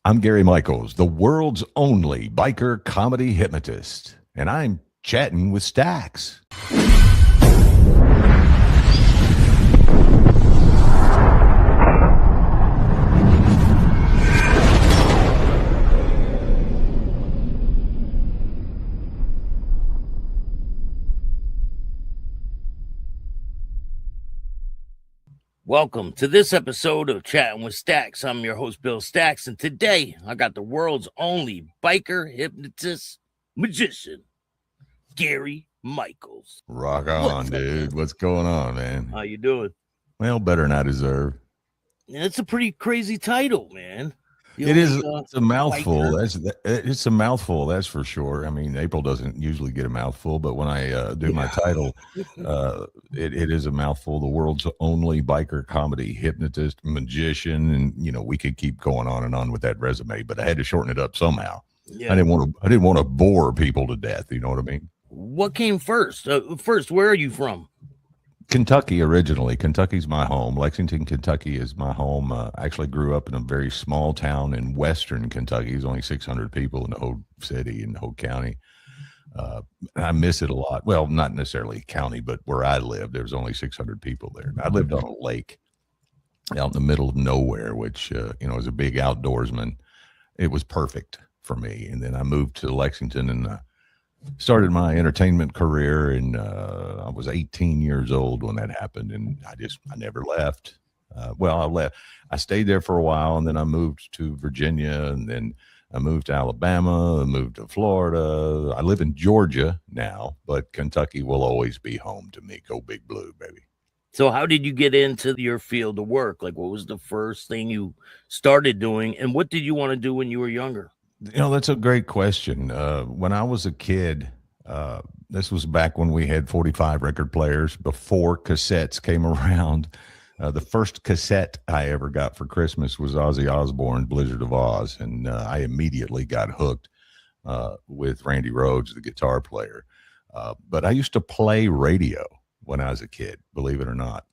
I'm Gary Michaels, the world's only biker comedy hypnotist, and I'm chatting with Staxx. Welcome to this episode of Chattin With Staxx. I'm your host, Bill Staxx, and today I got the world's only biker hypnotist magician, Gary Michaels. Rock on, dude. What's going on, man? How you doing? Well, better than I deserve. It's a pretty crazy title, man. It's a mouthful. It's a mouthful, that's for sure. I mean, April doesn't usually get a mouthful, but when I do my title, it is a mouthful. The world's only biker comedy hypnotist, magician, and we could keep going on and on with that resume, but I had to shorten it up somehow. Yeah. I didn't want to bore people to death. You know what I mean? What came first? Where are you from? Kentucky originally. Kentucky's my home. Lexington, Kentucky is my home. I actually grew up in a very small town in western Kentucky. There's only 600 people in the whole city and the whole county. I miss it a lot. Well, not necessarily county, but where I lived, there was only 600 people there. I lived on a lake out in the middle of nowhere, which, as a big outdoorsman, it was perfect for me. And then I moved to Lexington and started my entertainment career, and I was 18 years old when that happened, and I never left. I left. I stayed there for a while, and then I moved to Virginia, and then I moved to Alabama, I moved to Florida. I live in Georgia now, but Kentucky will always be home to me. Go Big Blue, baby. So how did you get into your field of work? Like, what was the first thing you started doing, and what did you want to do when you were younger? That's a great question. When I was a kid, this was back when we had 45 record players before cassettes came around. The first cassette I ever got for Christmas was Ozzy Osbourne, Blizzard of Oz, and I immediately got hooked with Randy Rhoads, the guitar player. But I used to play radio when I was a kid, believe it or not.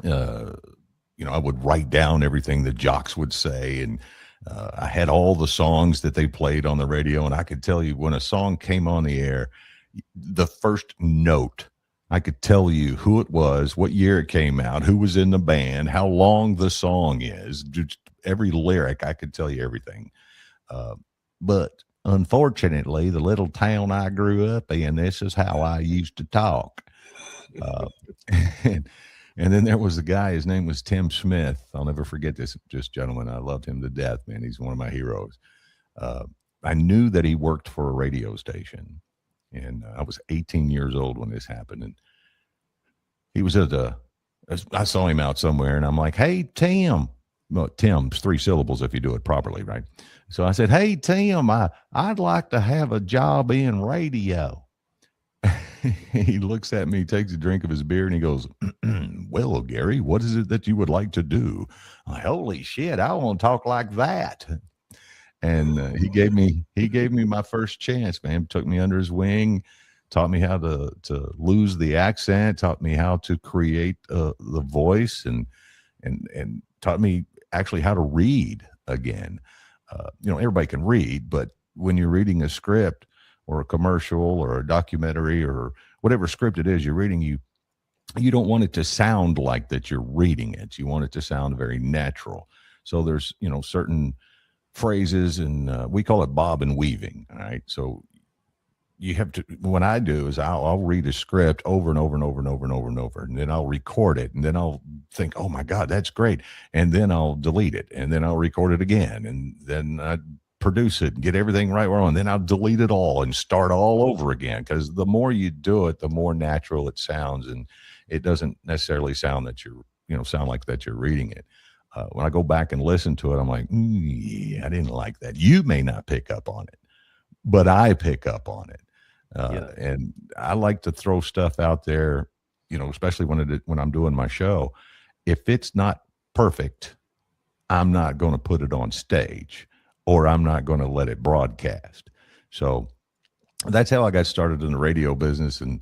I would write down everything the jocks would say, and I had all the songs that they played on the radio, and I could tell you when a song came on the air, the first note, I could tell you who it was, what year it came out, who was in the band, how long the song is, just every lyric. I could tell you everything. But unfortunately, the little town I grew up in, this is how I used to talk. And then there was a guy, his name was Tim Smith. I'll never forget this gentleman. I loved him to death, man. He's one of my heroes. I knew that he worked for a radio station, and I was 18 years old when this happened. And he was I saw him out somewhere, and I'm like, hey, Tim. Well, Tim's 3 syllables if you do it properly, right? So I said, hey, Tim, I'd like to have a job in radio. He looks at me, takes a drink of his beer, and he goes, well, Gary, what is it that you would like to do? Holy shit, I want to talk like that. And he gave me my first chance, man. Took me under his wing, taught me how to lose the accent, taught me how to create the voice, and taught me actually how to read again. Everybody can read, but when you're reading a script or a commercial or a documentary or whatever script it is you're reading, you don't want it to sound like that you're reading it. You want it to sound very natural. So there's, certain phrases, and we call it bob and weaving. All right. So you have to, what I do is I'll read a script over and over and over and over and over and over, and then I'll record it, and then I'll think, oh my God, that's great. And then I'll delete it, and then I'll record it again. And then I produce it and get everything right where and then I'll delete it all and start all over again, because the more you do it, the more natural it sounds, and it doesn't necessarily sound that sound like that you're reading it. When I go back and listen to it, I'm like, yeah, I didn't like that. You may not pick up on it, but I pick up on it. And I like to throw stuff out there, especially when I'm doing my show. If it's not perfect, I'm not going to put it on stage, or I'm not going to let it broadcast. So that's how I got started in the radio business. And,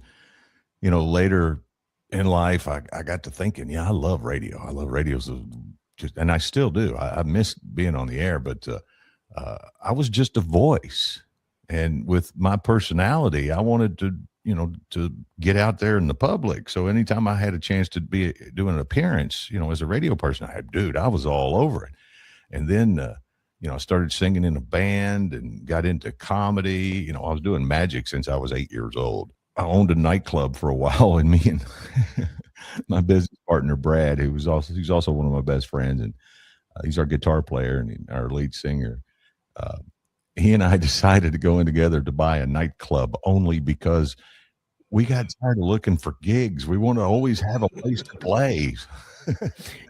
later in life, I got to thinking, I love radio. I love radio. It's the and I still do. I miss being on the air, but I was just a voice. And with my personality, I wanted to, to get out there in the public. So anytime I had a chance to be doing an appearance, as a radio person, I was all over it. And then, I started singing in a band and got into comedy. I was doing magic since I was 8 years old. I owned a nightclub for a while, and me and my business partner, Brad, he's also one of my best friends, and he's our guitar player and our lead singer. He and I decided to go in together to buy a nightclub only because we got tired of looking for gigs. We want to always have a place to play.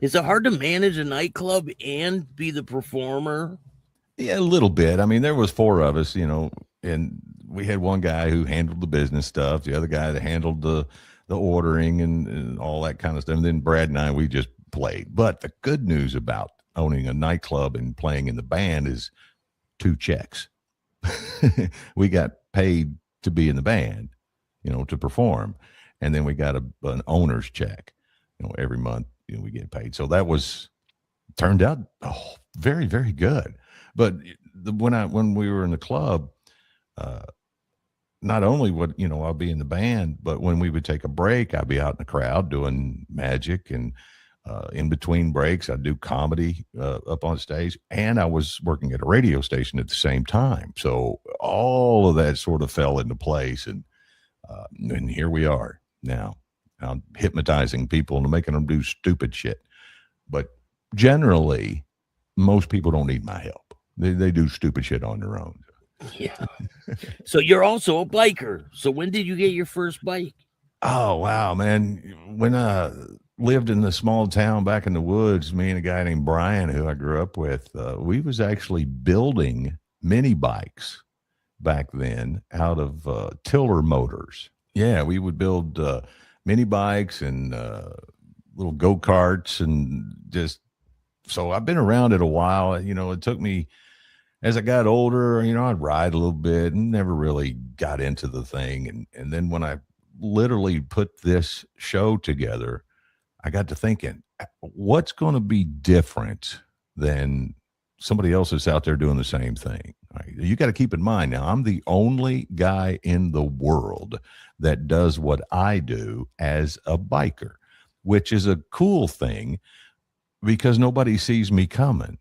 Is it hard to manage a nightclub and be the performer? Yeah, a little bit. I mean, there was 4 of us, and we had one guy who handled the business stuff, the other guy that handled the ordering and all that kind of stuff. And then Brad and I, we just played. But the good news about owning a nightclub and playing in the band is 2 checks. We got paid to be in the band, to perform. And then we got an owner's check, every month, we get paid. So that turned out very, very good. But when we were in the club, not only would, I'll be in the band, but when we would take a break, I'd be out in the crowd doing magic, and in between breaks, I'd do comedy up on stage, and I was working at a radio station at the same time. So all of that sort of fell into place, and here we are now. I'm hypnotizing people and making them do stupid shit. But generally, most people don't need my help. They do stupid shit on their own. Yeah. So you're also a biker. So when did you get your first bike? Oh, wow, man. When I lived in the small town back in the woods, me and a guy named Brian, who I grew up with, we was actually building mini bikes back then out of tiller motors. Yeah, we would build mini bikes and little go-karts, and just, so I've been around it a while. It took me, as I got older, I'd ride a little bit and never really got into the thing. And then when I literally put this show together, I got to thinking, what's going to be different than somebody else that's out there doing the same thing? Right? You got to keep in mind, now I'm the only guy in the world that does what I do as a biker, which is a cool thing because nobody sees me coming.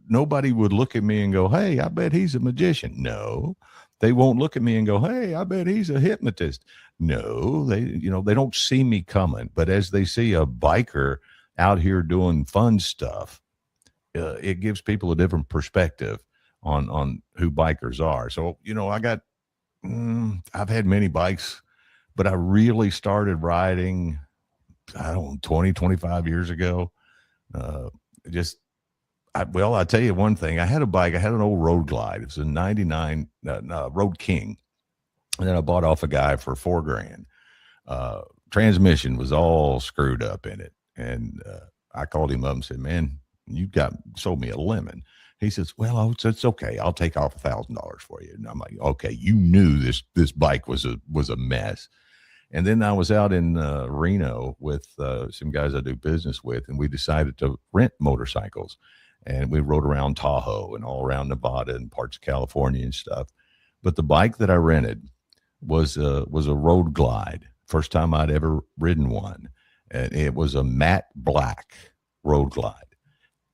Nobody would look at me and go, hey, I bet he's a magician. No, they won't look at me and go, hey, I bet he's a hypnotist. No, they don't see me coming. But as they see a biker out here doing fun stuff, it gives people a different perspective on who bikers are. So, I've had many bikes, but I really started riding, 20, 25 years ago. I'll tell you one thing. I had a bike. I had an old Road Glide. It was a 99 Road King. And then I bought off a guy for $4,000. Transmission was all screwed up in it. And I called him up and said, man, you sold me a lemon. He says, well, it's okay. I'll take off $1,000 for you. And I'm like, okay, you knew this bike was a mess. And then I was out in Reno with some guys I do business with, and we decided to rent motorcycles. And we rode around Tahoe and all around Nevada and parts of California and stuff. But the bike that I rented was a Road Glide. First time I'd ever ridden one. And it was a matte black Road Glide.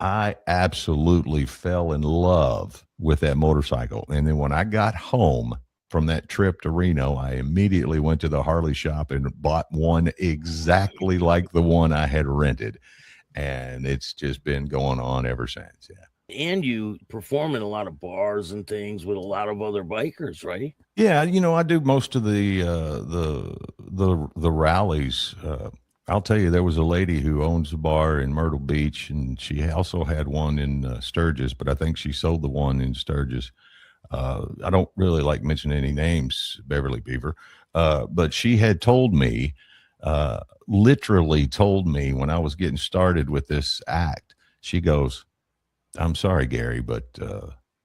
I absolutely fell in love with that motorcycle. And then when I got home from that trip to Reno, I immediately went to the Harley shop and bought one exactly like the one I had rented. And it's just been going on ever since. Yeah. And you perform in a lot of bars and things with a lot of other bikers, right? Yeah, I do most of the rallies. I'll tell you, there was a lady who owns a bar in Myrtle Beach, and she also had one in Sturgis, but I think she sold the one in Sturgis. I don't really like mentioning any names, Beverly Beaver, but she had told me, literally told me when I was getting started with this act, she goes, I'm sorry, Gary, but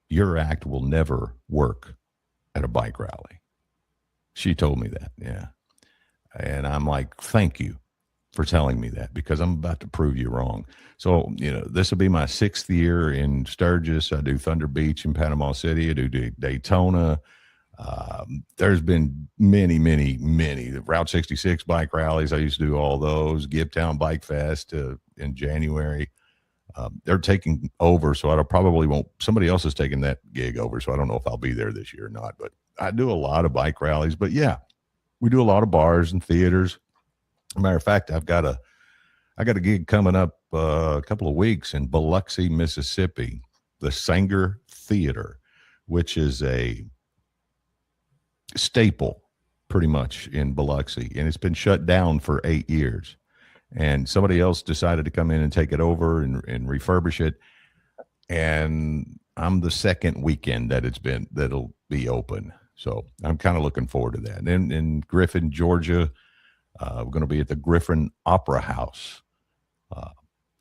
your act will never work at a bike rally. She told me that. Yeah. And I'm like, thank you. for telling me that, because I'm about to prove you wrong. So, this will be my 6th year in Sturgis. I do Thunder Beach in Panama City. I do Daytona. There's been many, many, many Route 66 bike rallies. I used to do all those. Gibtown Bike Fest in January. They're taking over, so I probably won't. Somebody else is taking that gig over, so I don't know if I'll be there this year or not. But I do a lot of bike rallies. But yeah, we do a lot of bars and theaters. Matter of fact, I got a gig coming up a couple of weeks in Biloxi, Mississippi, the Sanger Theater, which is a staple pretty much in Biloxi, and it's been shut down for 8 years. And somebody else decided to come in and take it over and refurbish it. And I'm the second weekend that'll be open. So I'm kind of looking forward to that. And then in Griffin, Georgia, we're going to be at the Griffin Opera House.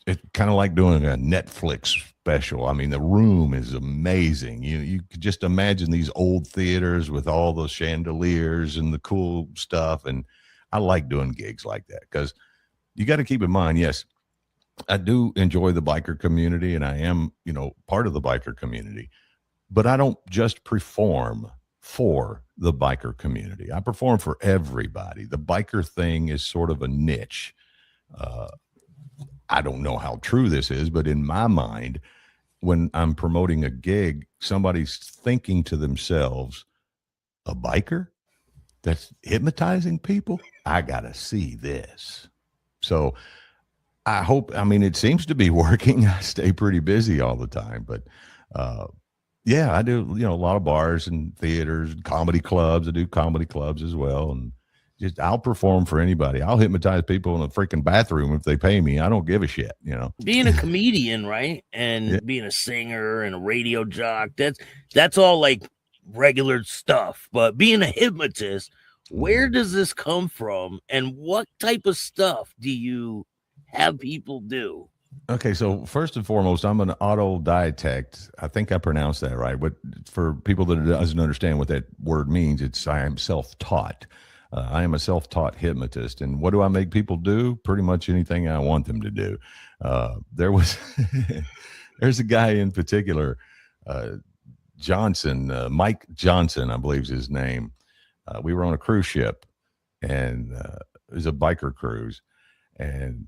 It's kind of like doing a Netflix special. I mean, the room is amazing. You could just imagine these old theaters with all the chandeliers and the cool stuff. And I like doing gigs like that, because you got to keep in mind, yes, I do enjoy the biker community, and I am, part of the biker community, but I don't just perform for the biker community. I perform for everybody. The biker thing is sort of a niche. I don't know how true this is, but in my mind, when I'm promoting a gig, somebody's thinking to themselves, a biker that's hypnotizing people? I got to see this. So it seems to be working. I stay pretty busy all the time, but yeah, I do, a lot of bars and theaters and comedy clubs. I do comedy clubs as well. And I'll perform for anybody. I'll hypnotize people in a freaking bathroom if they pay me. I don't give a shit, Being a comedian, right? And being a singer and a radio jock, that's all like regular stuff. But being a hypnotist, where does this come from, and what type of stuff do you have people do? Okay, so first and foremost, I'm an autodidact. I think I pronounced that right. But for people that doesn't understand what that word means, I am self-taught. I am a self-taught hypnotist. And what do I make people do? Pretty much anything I want them to do. There's a guy in particular, Johnson, Mike Johnson, I believe is his name. We were on a cruise ship, and it was a biker cruise. And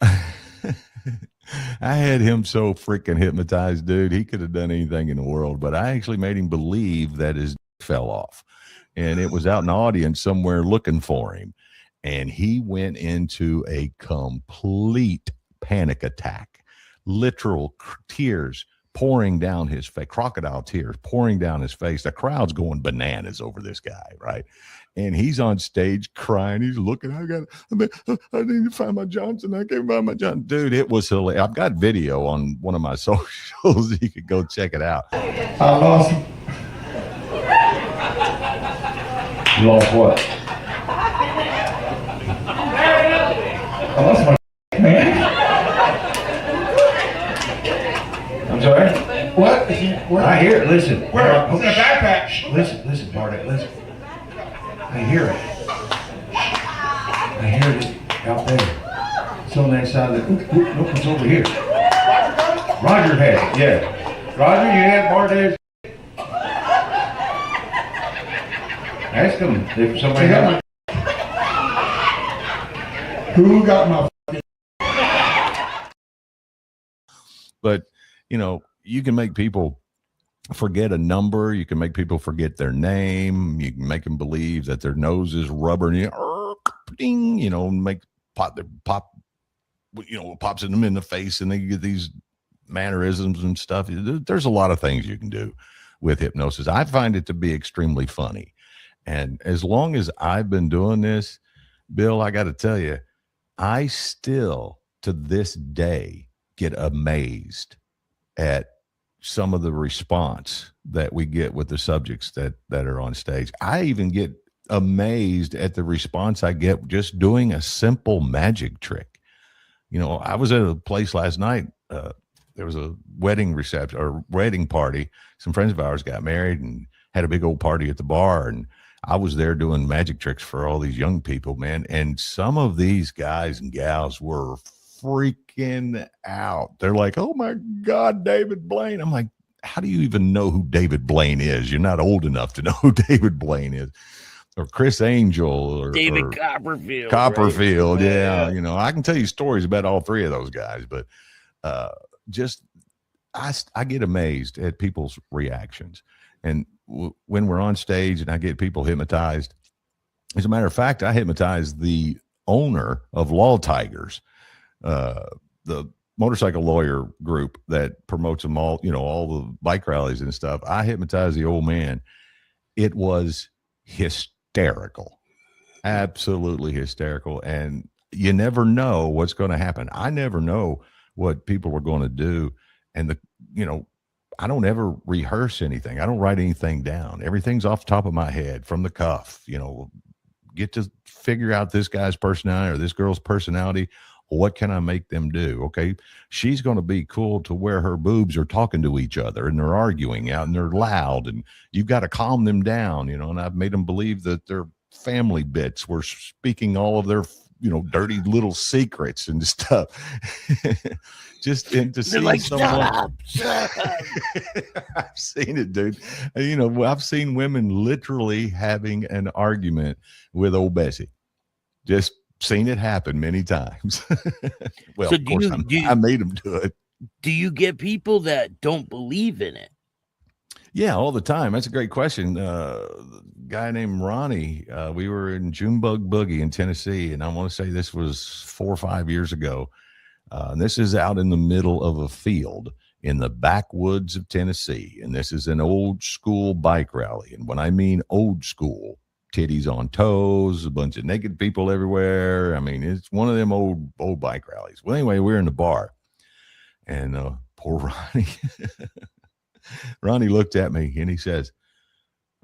I had him so freaking hypnotized, dude. He could have done anything in the world, but I actually made him believe that his fell off, and it was out in the audience somewhere looking for him. And he went into a complete panic attack, literal tears pouring down his face, crocodile tears pouring down his face. The crowd's going bananas over this guy, right? And he's on stage crying. He's looking, I need to find my Johnson. I can't find my Johnson. Dude, it was hilarious. I've got video on one of my socials. You could go check it out. I lost. You lost what? I lost my man. I'm sorry? What? I hear it. Listen. Where? It's in a backpack. Listen, Bartek, listen. I hear it. I hear it out there. It's on that side of the... Look, it's over here. Roger has it, yeah. Roger, you have Bartek's... Ask him if somebody has it. Who got my... But, you can make people forget a number. You can make people forget their name. You can make them believe that their nose is rubber, and make pop, pops them in the face, and they get these mannerisms and stuff. There's a lot of things you can do with hypnosis. I find it to be extremely funny. And as long as I've been doing this, Bill, I got to tell you, I still to this day get amazed at some of the response that we get with the subjects that are on stage. I even get amazed at the response I get just doing a simple magic trick. I was at a place last night. There was a wedding reception or wedding party. Some friends of ours got married and had a big old party at the bar. And I was there doing magic tricks for all these young people, man. And some of these guys and gals were freaking out. They're like, oh my God, David Blaine. I'm like, how do you even know who David Blaine is? You're not old enough to know who David Blaine is. Or Chris Angel or David Copperfield. Copperfield. Right? Yeah. You know, I can tell you stories about all three of those guys, but I get amazed at people's reactions. And when we're on stage and I get people hypnotized, as a matter of fact, I hypnotized the owner of Law Tigers, the motorcycle lawyer group that promotes them all, you know, all the bike rallies and stuff. I hypnotized the old man. It was hysterical, absolutely hysterical. And you never know what's going to happen. I never know what people are going to do. And I don't ever rehearse anything. I don't write anything down. Everything's off the top of my head from the cuff, get to figure out this guy's personality or this girl's personality. What can I make them do? Okay. She's going to be cool to where her boobs are talking to each other and they're arguing out and they're loud and you've got to calm them down, and I've made them believe that their family bits were speaking all of their, dirty little secrets and stuff. Just and to see like, someone. shut up. I've seen it, dude. I've seen women literally having an argument with old Bessie. Just seen it happen many times. Well, So of course, I made them do it. Do you get people that don't believe in it? Yeah, all the time. That's a great question. A guy named Ronnie, we were in Junebug Boogie in Tennessee, and I want to say this was 4 or 5 years ago. And this is out in the middle of a field in the backwoods of Tennessee, and this is an old school bike rally. And when I mean old school, titties on toes, a bunch of naked people everywhere. I mean, it's one of them old bike rallies. Well, anyway, we're in the bar, and poor Ronnie. Ronnie looked at me and he says,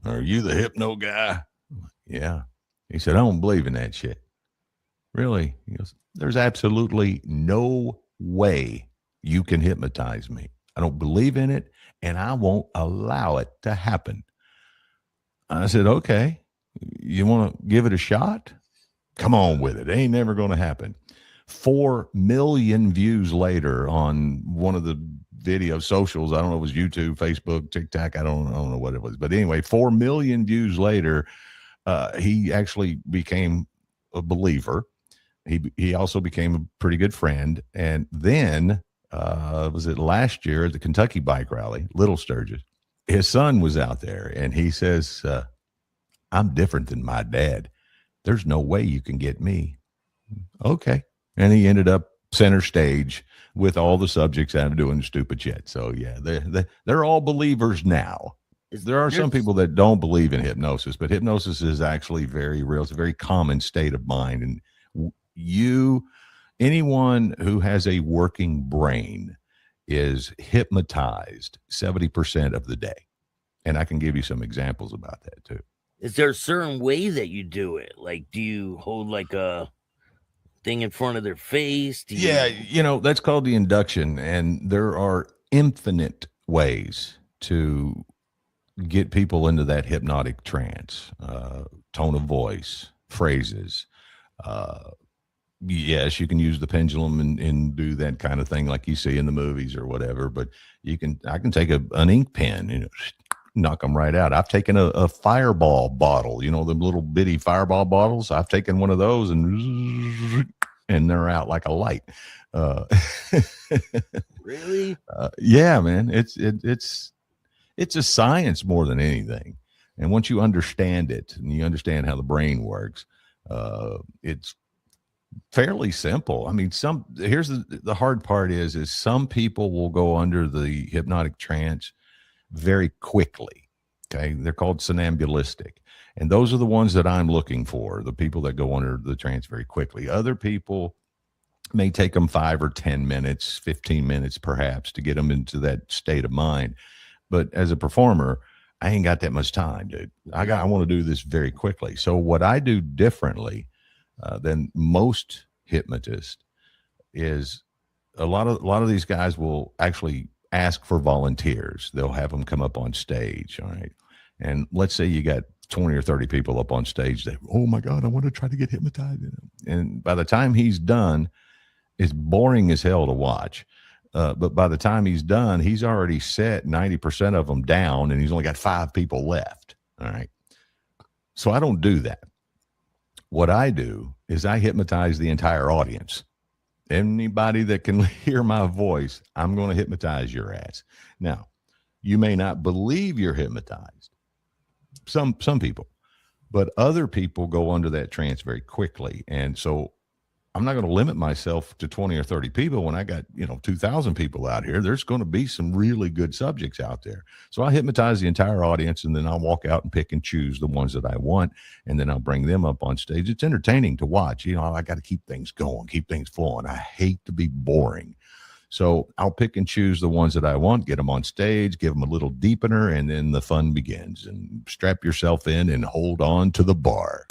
"Are you the hypno guy?" Yeah. He said, "I don't believe in that shit." Really? He goes, "There's absolutely no way you can hypnotize me. I don't believe in it, and I won't allow it to happen." I said, "Okay, you want to give it a shot? Come on with it. It ain't never going to happen." 4 million views later on one of the video socials. I don't know if it was YouTube, Facebook, TikTok. I don't know what it was. But anyway, 4 million views later, he actually became a believer. He also became a pretty good friend. And then, was it last year at the Kentucky bike rally, Little Sturgis, his son was out there and he says, "I'm different than my dad. There's no way you can get me." Okay. And he ended up center stage with all the subjects out of doing stupid shit. So yeah, they're all believers now. There are some people that don't believe in hypnosis, but hypnosis is actually very real. It's a very common state of mind. And anyone who has a working brain is hypnotized 70% of the day. And I can give you some examples about that too. Is there a certain way that you do it? Like, do you hold like a thing in front of their face? Yeah, that's called the induction. And there are infinite ways to get people into that hypnotic trance. Tone of voice, phrases. Yes, you can use the pendulum and do that kind of thing like you see in the movies or whatever. But I can take an ink pen, knock them right out. I've taken a fireball bottle, them little bitty fireball bottles. I've taken one of those and they're out like a light. Really? Yeah, man. It's a science more than anything. And once you understand it and you understand how the brain works, it's fairly simple. I mean, here's the hard part is some people will go under the hypnotic trance very quickly. Okay. They're called somnambulistic. And those are the ones that I'm looking for, the people that go under the trance very quickly. Other people may take them 5 or 10 minutes, 15 minutes perhaps to get them into that state of mind. But as a performer, I ain't got that much time, dude. I want to do this very quickly. So what I do differently than most hypnotists is a lot of these guys will actually ask for volunteers. They'll have them come up on stage. All right. And let's say you got 20 or 30 people up on stage. They, oh my God, I want to try to get hypnotized. And by the time he's done, it's boring as hell to watch. But by the time he's done, he's already set 90% of them down, and he's only got 5 people left. All right. So I don't do that. What I do is I hypnotize the entire audience. Anybody that can hear my voice, I'm going to hypnotize your ass. Now, you may not believe you're hypnotized. Some people, but other people go under that trance very quickly. And so I'm not going to limit myself to 20 or 30 people when I got, 2,000 people out here. There's going to be some really good subjects out there. So I hypnotize the entire audience, and then I'll walk out and pick and choose the ones that I want, and then I'll bring them up on stage. It's entertaining to watch. I got to keep things going, keep things flowing. I hate to be boring. So I'll pick and choose the ones that I want, get them on stage, give them a little deepener, and then the fun begins. And strap yourself in and hold on to the bar.